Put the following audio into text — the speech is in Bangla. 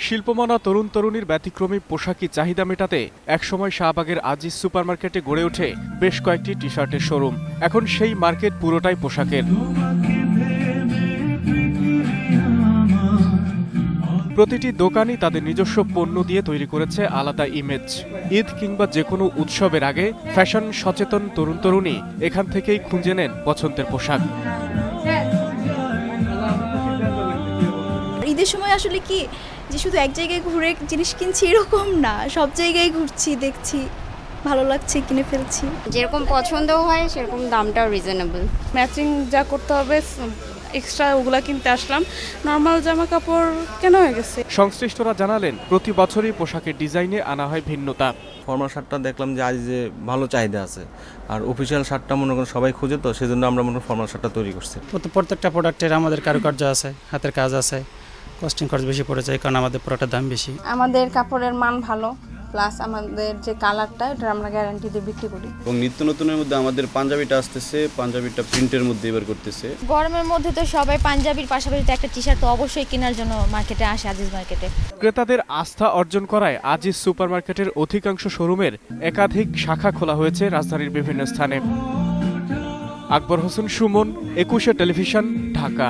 শিল্পমনা তরুণ তরুণীর ব্যতিক্রমী পোশাকি চাহিদা মেটাতে একসময় শাহবাগের আজিজ সুপারমার্কেটে গড়ে ওঠে বেশ কয়েকটি টি শার্টের শোরুম। এখন সেই মার্কেট পুরোটাই পোশাকের। প্রতিটি দোকানই তাদের নিজস্ব পণ্য দিয়ে তৈরি করেছে আলাদা ইমেজ। ঈদ কিংবা যে কোনো উৎসবের আগে ফ্যাশন সচেতন তরুণ তরুণী এখান থেকেই খুঁজে নেন পছন্দের পোশাক। ঈদের সময় আসলে কি যে শুধু এক জায়গায় ঘুরে জিনিস কিনছি এরকম না, সব জায়গায় ঘুরছি, দেখছি, ভালো লাগছে, কিনে ফেলছি। যেরকম পছন্দ হয় সেরকম দামটাও রিজনেবল। ম্যাচিং যা করতে হবে এক্সট্রা ওগুলা কিনতে আসলাম, নর্মাল জামা কাপড় কেনা হয়ে গেছে। সংশ্লিষ্টরা জানালেন প্রতি বছরই পোশাকের ডিজাইনে আনা হয় ভিন্নতা। ফর্মাল শার্টটা দেখলাম যে আজ যে ভালো চাহিদা আছে, আর অফিসিয়াল শার্টটা মনে করেন সবাই খুঁজে, তো সেজন্য আমরা মনে করেন ফর্মাল শার্টটা তৈরি করছি। প্রত্যেকটা প্রোডাক্টের আমাদের কারুকার্য আছে, হাতের কাজ আছে, কস্টিং খরচ বেশি পড়ে যায় কারণ আমাদের প্রোডাক্টের দাম বেশি। আমাদের কাপড়ের মান ভালো, প্লাস আমাদের যে কালারটা এটা আমরা গ্যারান্টি দিয়ে বিক্রি করি। এবং নিত্য নতুনের মধ্যে আমাদের পাঞ্জাবিটা আসতেছে, পাঞ্জাবিটা প্রিন্টের মধ্যে এবার করতেছে। গরমের মধ্যে তো সবাই পাঞ্জাবির পাশাপাশি একটা টি শার্ট তো অবশ্যই কেনার জন্য মার্কেটে আসে, আজিজ মার্কেটে। ক্রেতাদের আস্থা অর্জন করায় আজিজ সুপারমার্কেটের অধিকাংশ শোরুমের একাধিক শাখা খোলা হয়েছে রাজধানীর বিভিন্ন স্থানে। আকবর হোসেন সুমন, 21 টেলিভিশন, ঢাকা।